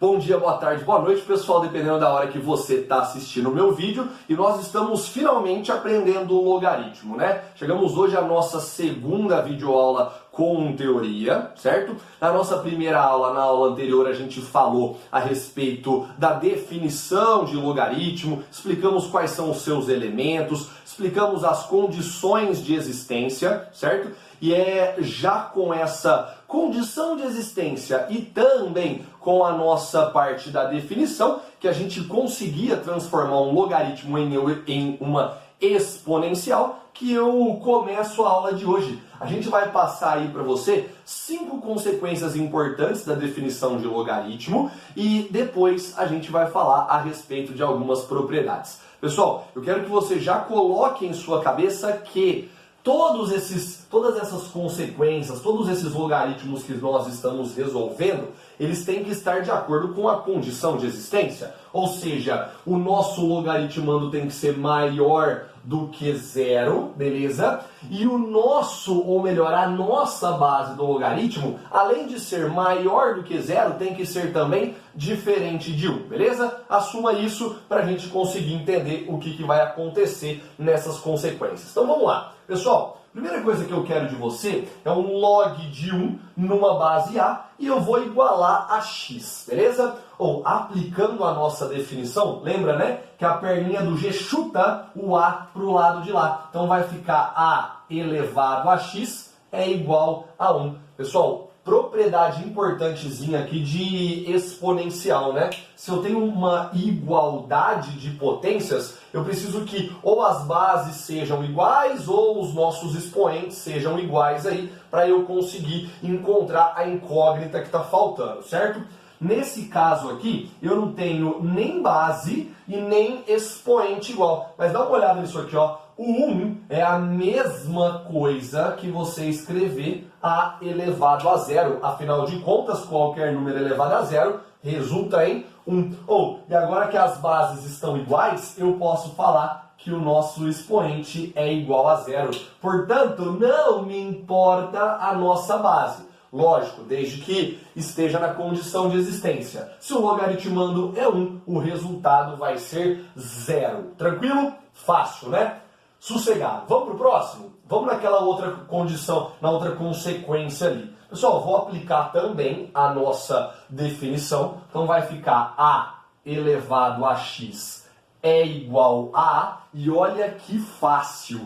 Bom dia, boa tarde, boa noite, pessoal, dependendo da hora que você está assistindo o meu vídeo. E nós estamos finalmente aprendendo o logaritmo, né? Chegamos hoje à nossa segunda videoaula com teoria, certo? Na nossa primeira aula, na aula anterior, a gente falou a respeito da definição de logaritmo, explicamos quais são os seus elementos, explicamos as condições de existência, certo? E é já com essa condição de existência e também com a nossa parte da definição que a gente conseguia transformar um logaritmo em uma exponencial, que eu começo a aula de hoje. A gente vai passar aí para você 5 consequências importantes da definição de logaritmo e depois a gente vai falar a respeito de algumas propriedades. Pessoal, eu quero que você já coloque em sua cabeça que todas essas consequências, todos esses logaritmos que nós estamos resolvendo, eles têm que estar de acordo com a condição de existência. Ou seja, o nosso logaritmando tem que ser maior do que zero, beleza? E o nosso, ou melhor, a nossa base do logaritmo, além de ser maior do que zero, tem que ser também diferente de 1, beleza? Assuma isso para a gente conseguir entender o que vai acontecer nessas consequências. Então vamos lá. Pessoal, primeira coisa que eu quero de você é um log de 1 numa base A e eu vou igualar a x, beleza? Ou aplicando a nossa definição, lembra, né? Que a perninha do G chuta o A para o lado de lá. Então vai ficar A elevado a x é igual a 1. Pessoal, propriedade importantezinha aqui de exponencial, né? Se eu tenho uma igualdade de potências, eu preciso que ou as bases sejam iguais ou os nossos expoentes sejam iguais aí, para eu conseguir encontrar a incógnita que está faltando, certo? Nesse caso aqui, eu não tenho nem base e nem expoente igual. Mas dá uma olhada nisso aqui, ó. O 1 é a mesma coisa que você escrever A elevado a zero. Afinal de contas, qualquer número elevado a zero resulta em 1. E agora que as bases estão iguais, eu posso falar que o nosso expoente é igual a zero. Portanto, não me importa a nossa base. Lógico, desde que esteja na condição de existência. Se o logaritmando é 1, o resultado vai ser 0. Tranquilo? Fácil, né? Sossegado. Vamos para o próximo? Vamos naquela outra condição, na outra consequência ali. Pessoal, vou aplicar também a nossa definição. Então vai ficar A elevado a x é igual a A. E olha que fácil.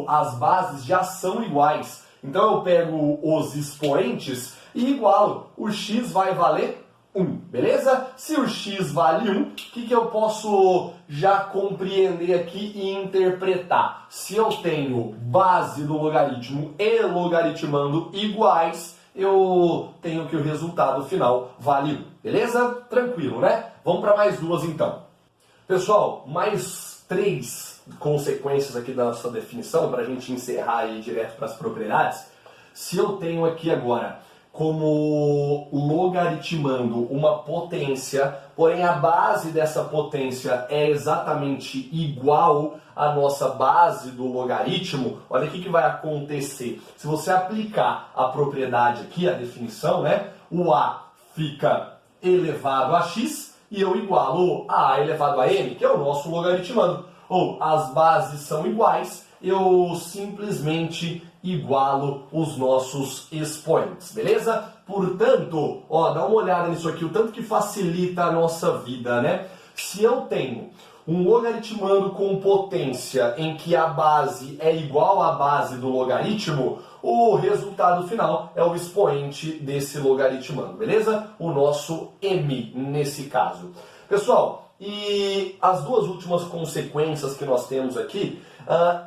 As bases já são iguais. Então eu pego os expoentes e igualo. O x vai valer 1, beleza? Se o x vale 1, o que eu posso já compreender aqui e interpretar? Se eu tenho base do logaritmo e logaritmando iguais, eu tenho que o resultado final vale 1, beleza? Tranquilo, né? Vamos para mais duas então. Pessoal, mais 3 consequências aqui da nossa definição, para a gente encerrar e ir direto para as propriedades. Se eu tenho aqui agora como logaritmando uma potência, porém a base dessa potência é exatamente igual à nossa base do logaritmo, olha o que vai acontecer. Se você aplicar a propriedade aqui, a definição, né, o A fica elevado a x e eu igualo a A elevado a m, que é o nosso logaritmando. As bases são iguais, eu simplesmente igualo os nossos expoentes, beleza? Portanto, dá uma olhada nisso aqui, o tanto que facilita a nossa vida, né? Se eu tenho um logaritmando com potência em que a base é igual à base do logaritmo, o resultado final é o expoente desse logaritmando, beleza? O nosso m nesse caso. Pessoal, e as duas últimas consequências que nós temos aqui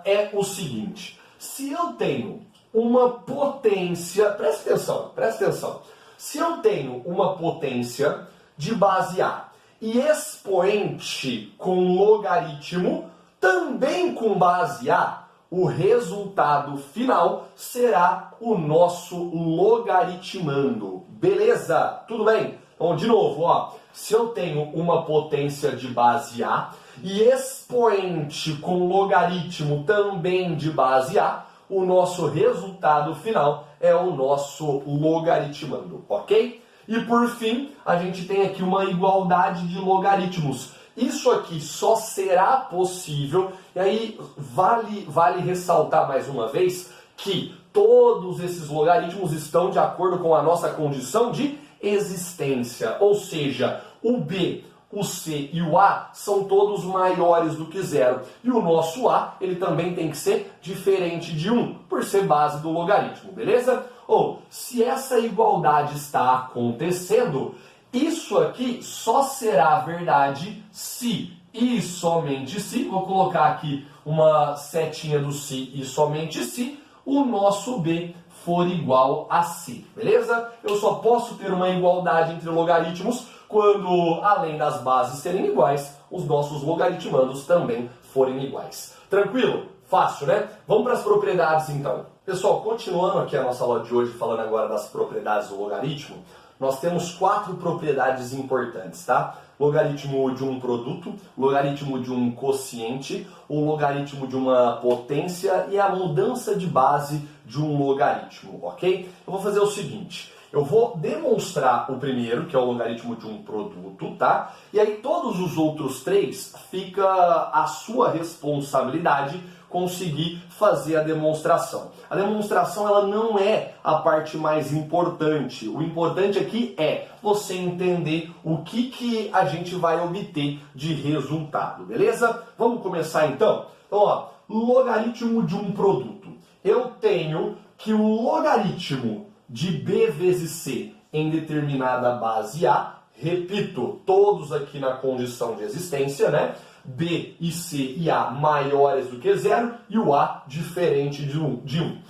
é o seguinte. Se eu tenho uma potência, presta atenção. Se eu tenho uma potência de base A e expoente com logaritmo também com base A, o resultado final será o nosso logaritmando. Beleza? Tudo bem? Então, de novo, se eu tenho uma potência de base A e expoente com logaritmo também de base A, o nosso resultado final é o nosso logaritmando, ok? E por fim, a gente tem aqui uma igualdade de logaritmos. Isso aqui só será possível, e aí vale ressaltar mais uma vez que todos esses logaritmos estão de acordo com a nossa condição de existência, ou seja, o B, o C e o A são todos maiores do que zero. E o nosso A, ele também tem que ser diferente de 1, por ser base do logaritmo, beleza? Ou, se essa igualdade está acontecendo, isso aqui só será verdade se e somente se, vou colocar aqui uma setinha do se e somente se, o nosso B for igual a C, beleza? Eu só posso ter uma igualdade entre logaritmos quando, além das bases serem iguais, os nossos logaritmandos também forem iguais. Tranquilo? Fácil, né? Vamos para as propriedades então. Pessoal, continuando aqui a nossa aula de hoje, falando agora das propriedades do logaritmo, nós temos 4 propriedades importantes, tá? Logaritmo de um produto, logaritmo de um quociente, o logaritmo de uma potência e a mudança de base de um logaritmo, ok? Eu vou fazer o seguinte, eu vou demonstrar o primeiro, que é o logaritmo de um produto, tá? E aí todos os outros 3 fica a sua responsabilidade conseguir fazer a demonstração. A demonstração ela não é a parte mais importante. O importante aqui é você entender o que a gente vai obter de resultado, beleza? Vamos começar então? Então, ó, logaritmo de um produto. Eu tenho que o logaritmo de B vezes C em determinada base A, repito, todos aqui na condição de existência, né? B e C e A maiores do que zero e o A diferente de 1.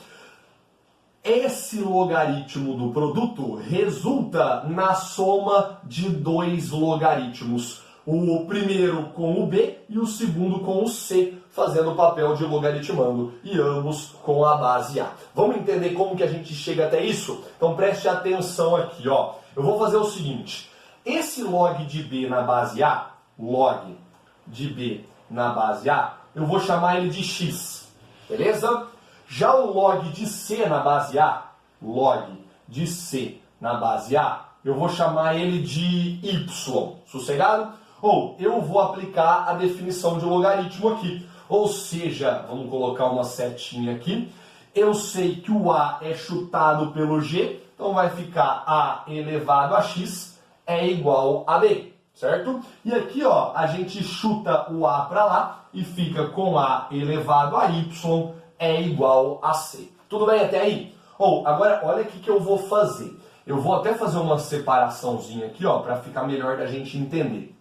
Esse logaritmo do produto resulta na soma de 2 logaritmos. O primeiro com o B e o segundo com o C, fazendo o papel de logaritmando, e ambos com a base A. Vamos entender como que a gente chega até isso? Então preste atenção aqui, ó. Eu vou fazer o seguinte, esse log de B na base A, log de B na base A, eu vou chamar ele de X, beleza? Já o log de C na base A, log de C na base A, eu vou chamar ele de Y, sossegado? Ou eu vou aplicar a definição de logaritmo aqui, ou seja, vamos colocar uma setinha aqui, eu sei que o A é chutado pelo G, então vai ficar A elevado a X é igual a B. Certo? E aqui, ó, a gente chuta o A para lá e fica com A elevado a Y é igual a C. Tudo bem até aí? Ou, agora, olha o que eu vou fazer. Eu vou até fazer uma separaçãozinha aqui, ó, para ficar melhor da gente entender.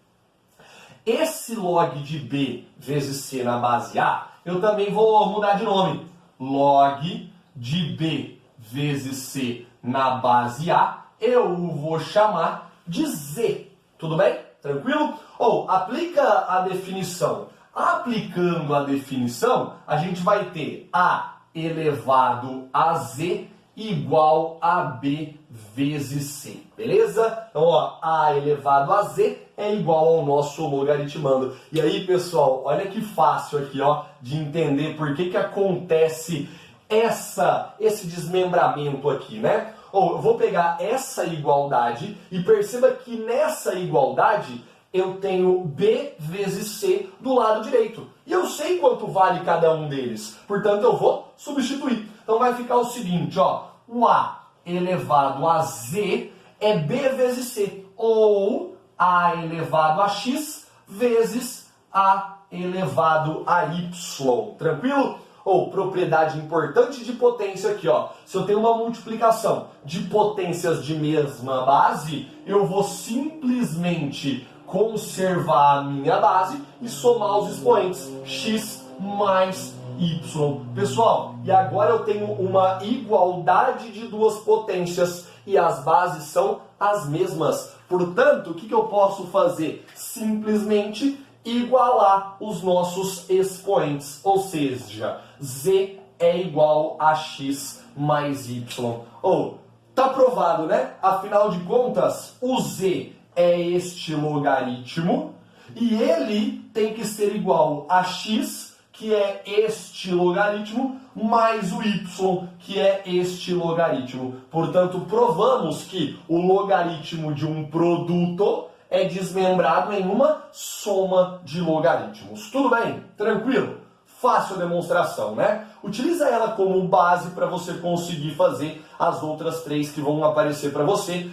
Esse log de B vezes C na base A, eu também vou mudar de nome. Log de B vezes C na base A, eu vou chamar de Z. Tudo bem? Tranquilo? Ou, aplica a definição. Aplicando a definição, a gente vai ter A elevado a Z igual a B vezes C. Beleza? Então, ó, A elevado a Z é igual ao nosso logaritmando. E aí, pessoal, olha que fácil aqui, ó, de entender por que acontece esse desmembramento aqui, né? Ou eu vou pegar essa igualdade e perceba que nessa igualdade eu tenho B vezes C do lado direito. E eu sei quanto vale cada um deles. Portanto, eu vou substituir. Então vai ficar o seguinte, ó. O A elevado a Z é B vezes C. Ou A elevado a X vezes A elevado a Y. Tranquilo? Ou propriedade importante de potência aqui, ó. Se eu tenho uma multiplicação de potências de mesma base, eu vou simplesmente conservar a minha base e somar os expoentes x mais y. Pessoal, e agora eu tenho uma igualdade de duas potências e as bases são as mesmas. Portanto, o que eu posso fazer? Simplesmente igualar os nossos expoentes, ou seja, z é igual a x mais y. Ou, tá provado, né? Afinal de contas, o z é este logaritmo e ele tem que ser igual a x, que é este logaritmo, mais o y, que é este logaritmo. Portanto, provamos que o logaritmo de um produto é desmembrado em uma soma de logaritmos. Tudo bem? Tranquilo? Fácil a demonstração, né? Utiliza ela como base para você conseguir fazer as outras três que vão aparecer para você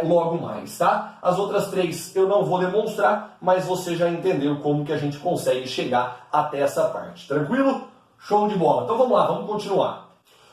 logo mais, tá? As outras três eu não vou demonstrar, mas você já entendeu como que a gente consegue chegar até essa parte. Tranquilo? Show de bola. Então vamos lá, vamos continuar.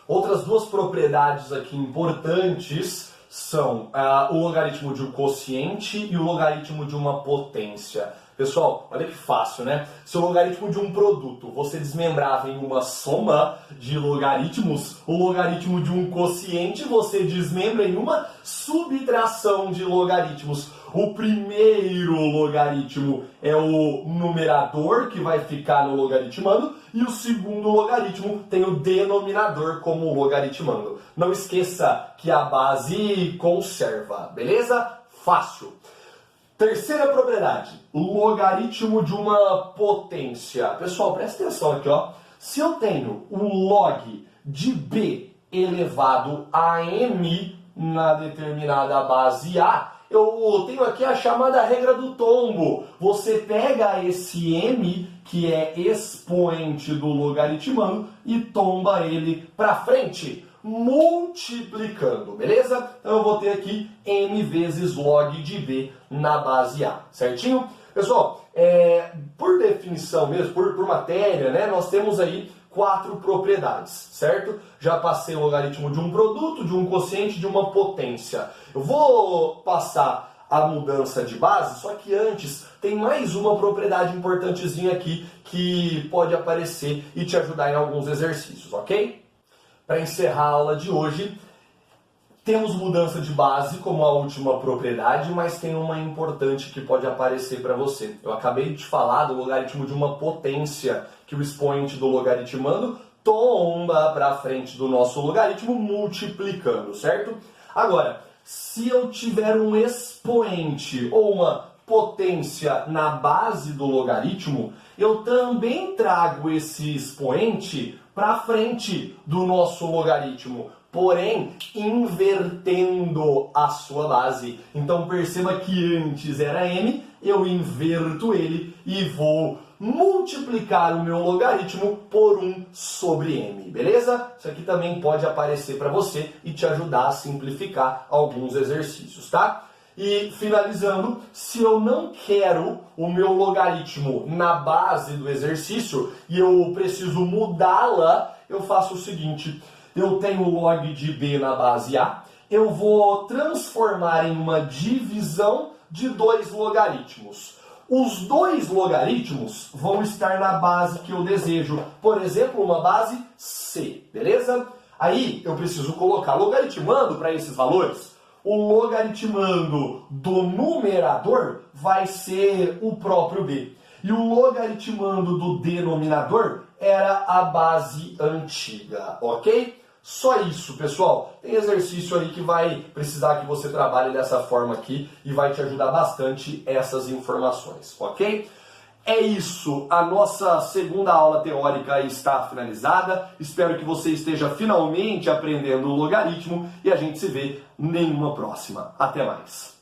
Outras duas propriedades aqui importantes são o logaritmo de um quociente e o logaritmo de uma potência. Pessoal, olha que fácil, né? Se o logaritmo de um produto você desmembrava em uma soma de logaritmos, o logaritmo de um quociente você desmembra em uma subtração de logaritmos. O primeiro logaritmo é o numerador, que vai ficar no logaritmando, e o segundo logaritmo tem o denominador como logaritmando. Não esqueça que a base conserva, beleza? Fácil. Terceira propriedade, logaritmo de uma potência. Pessoal, presta atenção aqui, ó. Se eu tenho o log de b elevado a m na determinada base A, eu tenho aqui a chamada regra do tombo. Você pega esse m, que é expoente do logaritmando, e tomba ele para frente, multiplicando, beleza? Então eu vou ter aqui m vezes log de b na base A, certinho? Pessoal, por definição mesmo, por matéria, né, nós temos aí 4 propriedades, certo? Já passei o logaritmo de um produto, de um quociente, de uma potência. Eu vou passar a mudança de base, só que antes tem mais uma propriedade importantezinha aqui que pode aparecer e te ajudar em alguns exercícios, ok? Para encerrar a aula de hoje, temos mudança de base como a última propriedade, mas tem uma importante que pode aparecer para você. Eu acabei de te falar do logaritmo de uma potência, que o expoente do logaritmando tomba para frente do nosso logaritmo multiplicando, certo? Agora, se eu tiver um expoente ou uma potência na base do logaritmo, eu também trago esse expoente para frente do nosso logaritmo, porém invertendo a sua base. Então perceba que antes era m, eu inverto ele e vou multiplicar o meu logaritmo por 1 sobre m, beleza? Isso aqui também pode aparecer para você e te ajudar a simplificar alguns exercícios, tá? E finalizando, se eu não quero o meu logaritmo na base do exercício e eu preciso mudá-la, eu faço o seguinte: eu tenho log de b na base A, eu vou transformar em uma divisão de 2 logaritmos. Os 2 logaritmos vão estar na base que eu desejo, por exemplo, uma base C, beleza? Aí eu preciso colocar logaritmando para esses valores. O logaritmando do numerador vai ser o próprio b. E o logaritmando do denominador era a base antiga, ok? Só isso, pessoal. Tem exercício aí que vai precisar que você trabalhe dessa forma aqui e vai te ajudar bastante essas informações, ok? É isso, a nossa segunda aula teórica está finalizada. Espero que você esteja finalmente aprendendo o logaritmo e a gente se vê em uma próxima. Até mais!